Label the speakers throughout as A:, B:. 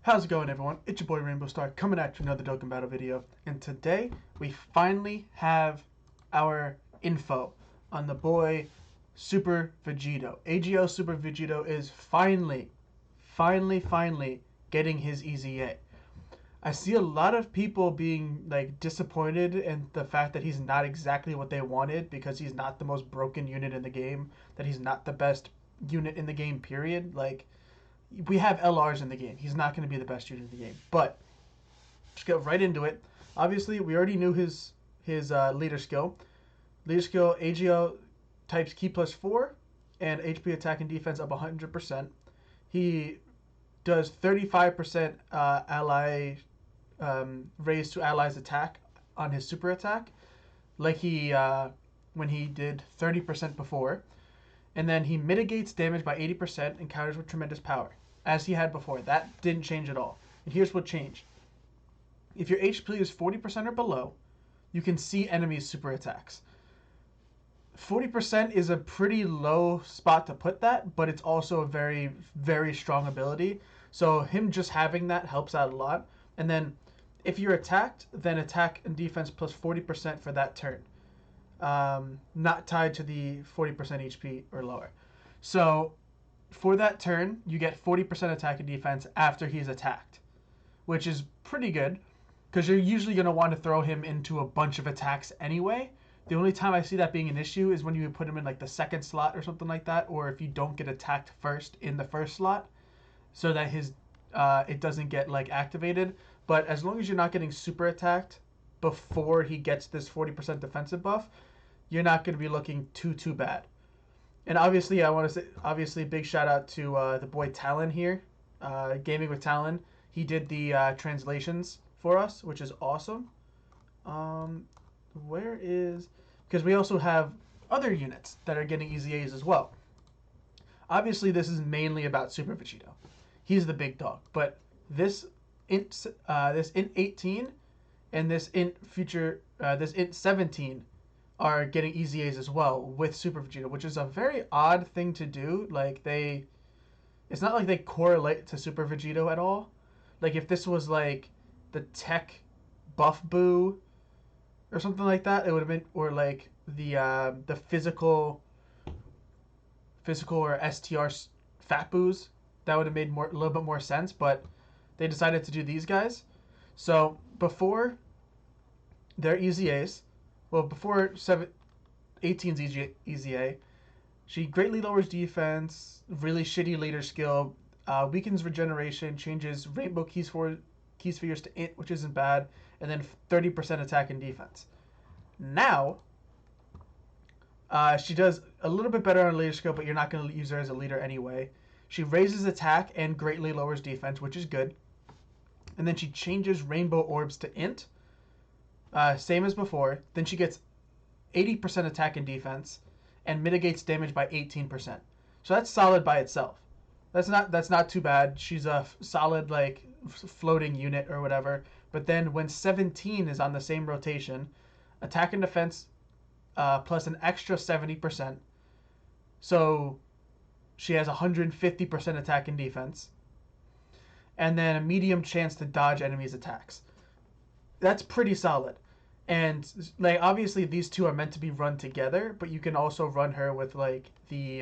A: How's it going, everyone? It's your boy Rainbow Star coming at you another Dokkan Battle video. And today we finally have our info on the boy Super VEGITO. AGL Super VEGITO is finally getting his EZA. I see a lot of people being disappointed in the fact that he's not exactly what they wanted because he's not the most broken unit in the game, that he's not the best unit in the game, period. We have LRs in the game. He's not going to be the best unit in the game. But just get right into it. Obviously, we already knew his leader skill. Leader skill, AGL types Ki +4 and HP attack and defense up 100%. He does 35% ally raise to allies attack on his super attack, like he when he did 30% before. And then he mitigates damage by 80% and counters with tremendous power, as he had before. That didn't change at all. And here's what changed. If your HP is 40% or below, you can see enemies' super attacks. 40% is a pretty low spot to put that, but it's also a very, very strong ability. So him just having that helps out a lot. And then if you're attacked, then attack and defense plus 40% for that turn. Not tied to the 40% HP or lower. So for that turn, you get 40% attack and defense after he's attacked, which is pretty good because you're usually going to want to throw him into a bunch of attacks anyway. The only time I see that being an issue is when you put him in the second slot or something like that, or if you don't get attacked first in the first slot, so that his it doesn't get activated. But as long as you're not getting super attacked before he gets this 40% defensive buff, you're not going to be looking too bad. And obviously, I want to say, big shout out to the boy Talon here, Gaming with Talon. He did the translations for us, which is awesome. Because we also have other units that are getting EZAs as well. Obviously, this is mainly about Super VEGITO. He's the big dog, but this int 18 and this int 17 are getting EZAs as well with Super VEGITO, which is a very odd thing to do. It's not like they correlate to Super VEGITO at all. If this was the tech buff boo or something like that, it would have been, or the physical or STR fat boos, that would have made a little bit more sense. But they decided to do these guys. So before their EZAs, well, before 18's EZA, she greatly lowers defense, really shitty leader skill, weakens regeneration, changes rainbow key spheres to int, which isn't bad, and then 30% attack and defense. Now, she does a little bit better on leader skill, but you're not going to use her as a leader anyway. She raises attack and greatly lowers defense, which is good. And then she changes rainbow orbs to int. Same as before. Then she gets 80% attack and defense and mitigates damage by 18%. So that's solid by itself. That's not too bad. She's a solid floating unit or whatever. But then when 17 is on the same rotation, attack and defense plus an extra 70%. So she has 150% attack and defense. And then a medium chance to dodge enemies' attacks. That's pretty solid. And obviously these two are meant to be run together, but you can also run her with the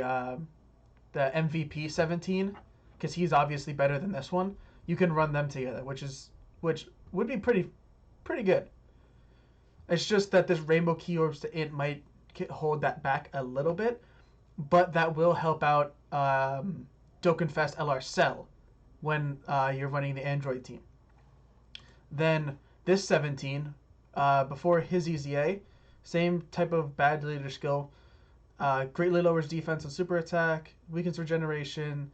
A: MVP 17, because he's obviously better than this one. You can run them together, which would be pretty good. It's just that this rainbow key orbs to int might hold that back a little bit, but that will help out Dokkan Fest LR Cell when you're running the Android team. Then this 17, before his EZA, same type of bad leader skill, greatly lowers defense and super attack, weakens regeneration,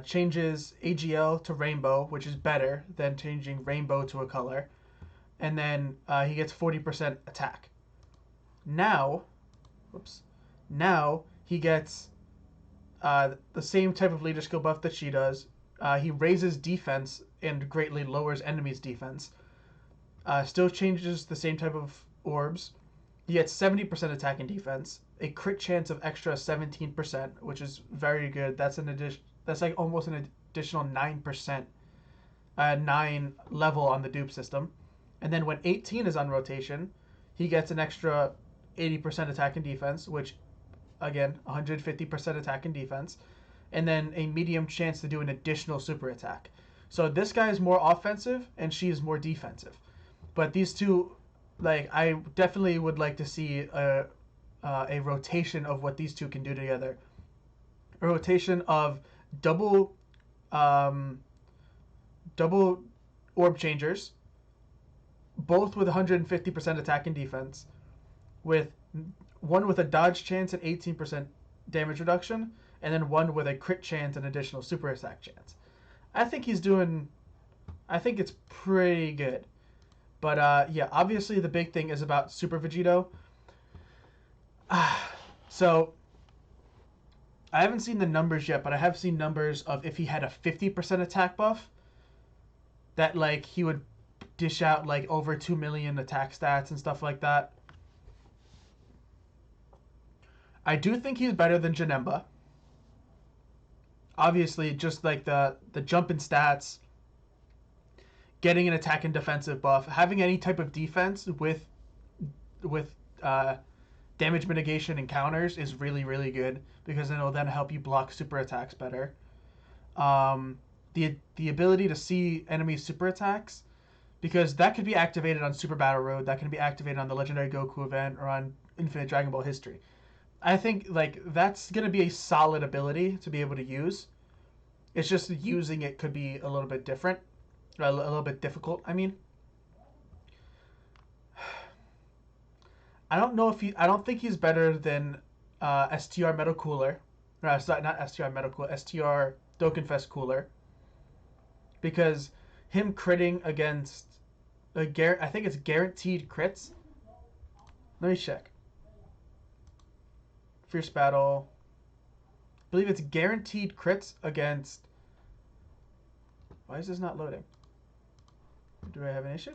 A: changes AGL to rainbow, which is better than changing rainbow to a color, and then he gets 40% attack. Now he gets the same type of leader skill buff that she does. He raises defense and greatly lowers enemies' defense. Still changes the same type of orbs. He gets 70% attack and defense, a crit chance of extra 17%, which is very good. That's an addition. That's almost an additional 9% 9 level on the dupe system. And then when 18 is on rotation, he gets an extra 80% attack and defense, which, again, 150% attack and defense. And then a medium chance to do an additional super attack. So this guy is more offensive, and she is more defensive. But these two, like, I definitely would like to see a rotation of what these two can do together. A rotation of double double orb changers, both with 150% attack and defense, with one with a dodge chance and 18% damage reduction, and then one with a crit chance and additional super attack chance. I think it's pretty good. But yeah, obviously the big thing is about Super VEGITO. So I haven't seen the numbers yet, but I have seen numbers of if he had a 50% attack buff, that like he would dish out like over 2 million attack stats and stuff like that. I do think he's better than Janemba. Obviously, just like the jump in stats, getting an attack and defensive buff, having any type of defense with damage mitigation and counters is really, really good, because it'll then help you block super attacks better. The ability to see enemy super attacks, because that could be activated on Super Battle Road, that can be activated on the Legendary Goku event or on Infinite Dragon Ball History. I think like that's gonna be a solid ability to be able to use. It's just using it could be a little bit different, a little bit difficult. I mean, I don't think he's better than STR Metal Cooler. No, sorry, not STR Metal Cooler. STR Dokkenfest Cooler. Because him critting against I think it's guaranteed crits. Let me check. Fierce Battle. I believe it's guaranteed crits against. Why is this not loading? Do I have an issue?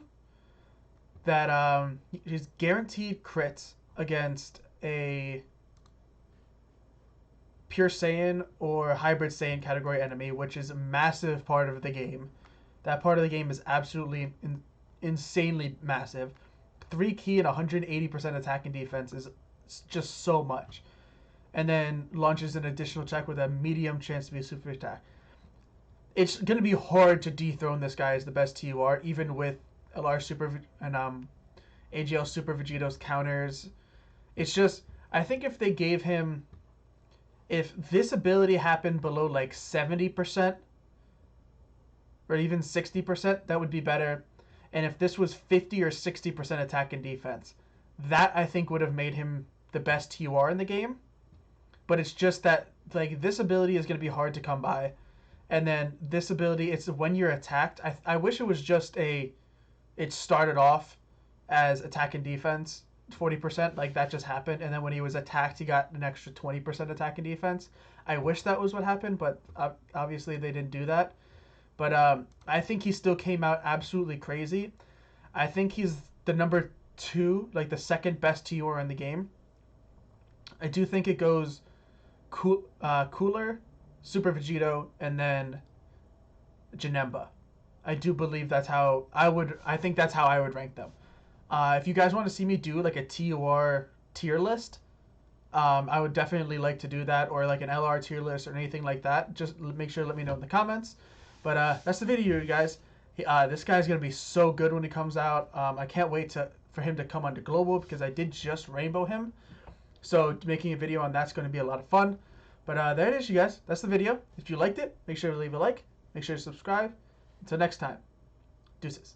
A: That he's guaranteed crits against a Pure Saiyan or Hybrid Saiyan category enemy, which is a massive part of the game. That part of the game is absolutely insanely massive. 3 key and 180% attack and defense is just so much. And then launches an additional check with a medium chance to be a super attack. It's going to be hard to dethrone this guy as the best TUR, even with LR Super and AGL Super VEGITO's counters. It's just, I think if they gave him, if this ability happened below like 70% or even 60%, that would be better. And if this was 50 or 60% attack and defense, that I think would have made him the best TUR in the game. But it's just that like this ability is going to be hard to come by. And then this ability, it's when you're attacked. I wish it was just it started off as attack and defense, 40%, like that just happened. And then when he was attacked, he got an extra 20% attack and defense. I wish that was what happened, but obviously they didn't do that. But I think he still came out absolutely crazy. I think he's the number 2, like the second best TUR in the game. I do think it goes Cooler, Super VEGITO, and then Janemba. I do believe that's how I think that's how I would rank them. If you guys want to see me do like a TUR tier list, I would definitely like to do that, or like an LR tier list or anything like that. Just make sure to let me know in the comments. But that's the video, you guys. This guy's going to be so good when he comes out. I can't wait for him to come onto Global, because I did just rainbow him. So making a video on that's going to be a lot of fun. But there it is, you guys. That's the video. If you liked it, make sure to leave a like. Make sure to subscribe. Until next time, deuces.